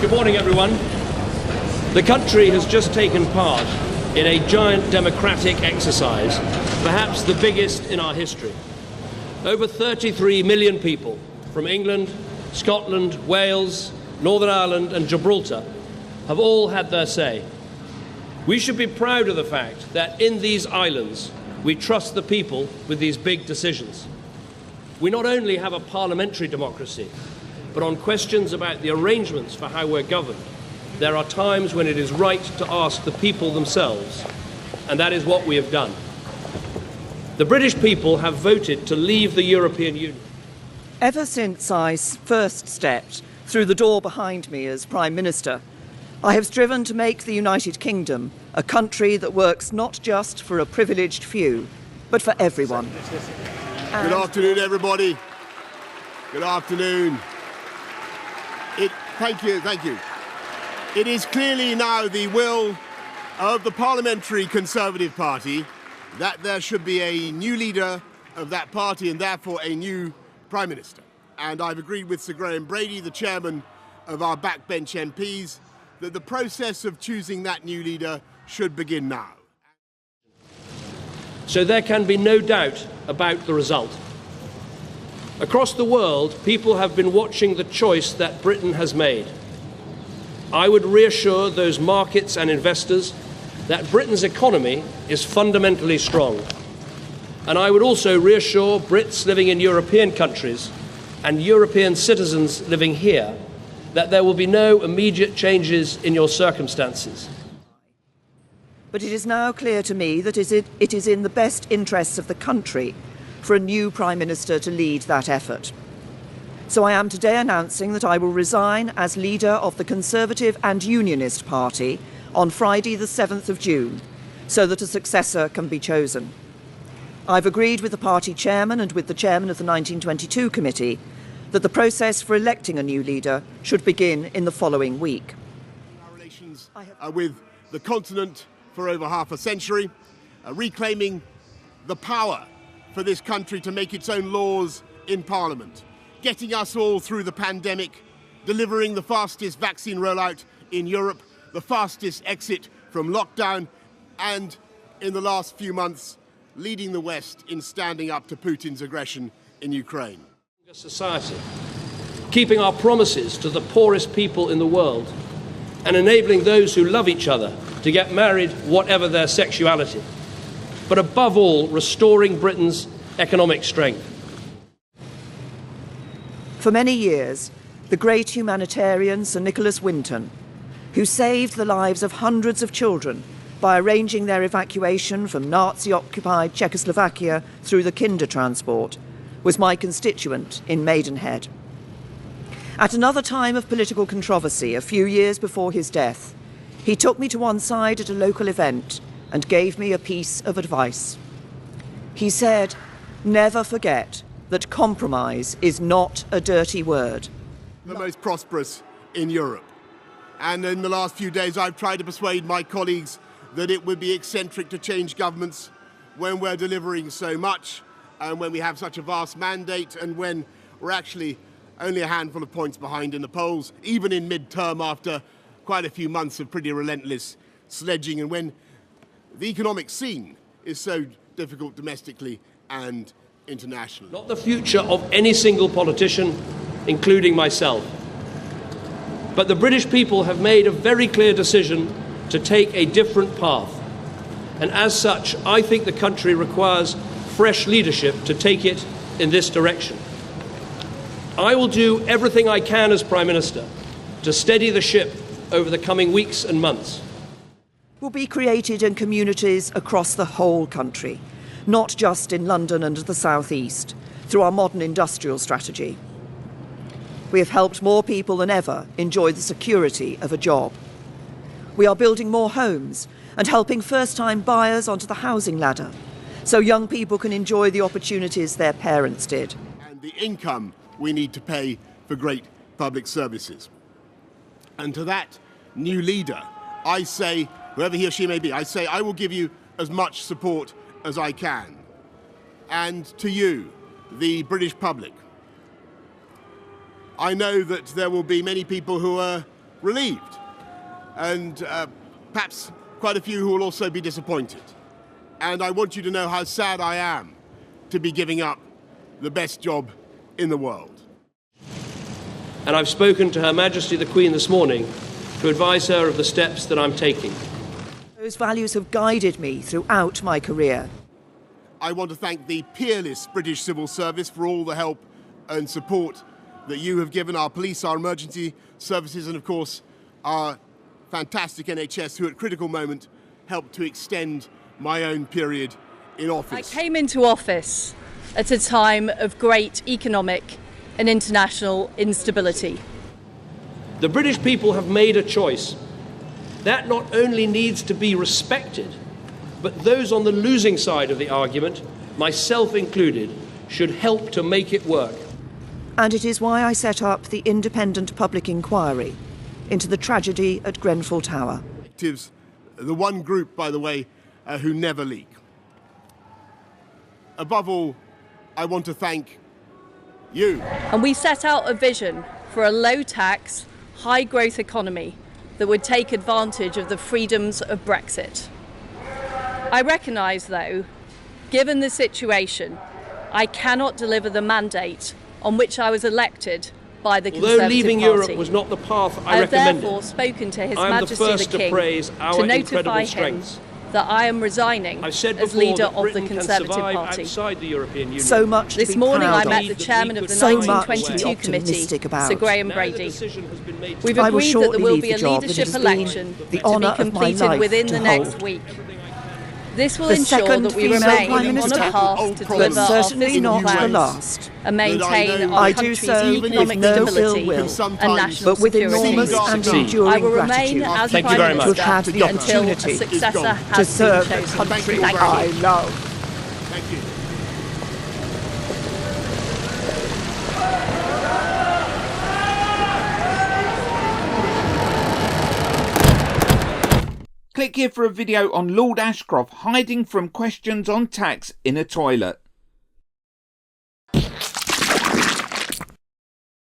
Good morning, everyone. The country has just taken part in a giant democratic exercise, perhaps the biggest in our history. Over 33 million people from England, Scotland, Wales, Northern Ireland and Gibraltar have all had their say. We should be proud of the fact that in these islands we trust the people with these big decisions. We not only have a parliamentary democracy, but on questions about the arrangements for how we're governed, there are times when it is right to ask the people themselves, and that is what we have done. The British people have voted to leave the European Union. Ever since I first stepped through the door behind me as Prime Minister, I have striven to make the United Kingdom a country that works not just for a privileged few, but for everyone. Good afternoon, everybody. Good afternoon. Thank you. It is clearly now the will of the Parliamentary Conservative Party that there should be a new leader of that party and therefore a new Prime Minister. And I've agreed with Sir Graham Brady, the chairman of our backbench MPs, that the process of choosing that new leader should begin now. So there can be no doubt about the result. Across the world, people have been watching the choice that Britain has made. I would reassure those markets and investors that Britain's economy is fundamentally strong. And I would also reassure Brits living in European countries and European citizens living here that there will be no immediate changes in your circumstances. But it is now clear to me that it is in the best interests of the country for a new Prime Minister to lead that effort. So I am today announcing that I will resign as leader of the Conservative and Unionist Party on Friday the 7th of June, so that a successor can be chosen. I've agreed with the party chairman and with the chairman of the 1922 committee that the process for electing a new leader should begin in the following week. Our relations with the continent for over half a century, reclaiming the power for this country to make its own laws in Parliament, getting us all through the pandemic, delivering the fastest vaccine rollout in Europe, the fastest exit from lockdown, and in the last few months, leading the West in standing up to Putin's aggression in Ukraine. Society, keeping our promises to the poorest people in the world, and enabling those who love each other to get married, whatever their sexuality. But above all, restoring Britain's economic strength. For many years, the great humanitarian Sir Nicholas Winton, who saved the lives of hundreds of children by arranging their evacuation from Nazi-occupied Czechoslovakia through the Kindertransport, was my constituent in Maidenhead. At another time of political controversy, a few years before his death, he took me to one side at a local event and gave me a piece of advice. He said, "Never forget that compromise is not a dirty word." The most prosperous in Europe. And in the last few days, I've tried to persuade my colleagues that it would be eccentric to change governments when we're delivering so much, and when we have such a vast mandate, and when we're actually only a handful of points behind in the polls, even in mid-term after quite a few months of pretty relentless sledging, and when the economic scene is so difficult domestically and internationally. Not the future of any single politician, including myself. But the British people have made a very clear decision to take a different path. And as such, I think the country requires fresh leadership to take it in this direction. I will do everything I can as Prime Minister to steady the ship over the coming weeks and months. Will be created in communities across the whole country, not just in London and the South East, through our modern industrial strategy. We have helped more people than ever enjoy the security of a job. We are building more homes and helping first-time buyers onto the housing ladder, so young people can enjoy the opportunities their parents did. And the income we need to pay for great public services. And to that new leader, I say, whoever he or she may be, I say I will give you as much support as I can. And to you, the British public, I know that there will be many people who are relieved, and perhaps quite a few who will also be disappointed. And I want you to know how sad I am to be giving up the best job in the world. And I've spoken to Her Majesty the Queen this morning to advise her of the steps that I'm taking. Those values have guided me throughout my career. I want to thank the peerless British Civil Service for all the help and support that you have given our police, our emergency services, and of course our fantastic NHS, who at critical moment helped to extend my own period in office. I came into office at a time of great economic and international instability. The British people have made a choice. That not only needs to be respected, but those on the losing side of the argument, myself included, should help to make it work. And it is why I set up the independent public inquiry into the tragedy at Grenfell Tower. The one group, by the way, who never leak. Above all, I want to thank you. And we set out a vision for a low-tax, high-growth economy that would take advantage of the freedoms of Brexit. I recognise, though, given the situation, I cannot deliver the mandate on which I was elected by the Conservative Although leaving Party. Europe was not the path I I have recommended, therefore spoken to His I am Majesty the first the King to praise our to notify incredible him strengths. that I am resigning I've said as before leader that of Britain the can Conservative survive Party. outside the European Union. So much to This be morning I proud met of. the chairman of the So much to 1922 be committee, optimistic about. Sir Graham Now that Brady. decision has been made We've I will agreed that shortly there will leave be the a job that leadership has been election the to honour be of my completed life within to the next hold. week. This will The ensure second that we female remain Prime on a Minister. path to deliver But our certainly fiscal not the plans last. and maintain know our I do country's so with economic no ill stability will, and sometimes, national but with security. enormous Seems and dark. I enduring will remain gratitude as Thank you Prime very much. Minister to have the until a opportunity successor to has to been serve the chosen. country Thank you. I love. Thank you. Click here for a video on Lord Ashcroft hiding from questions on tax in a toilet.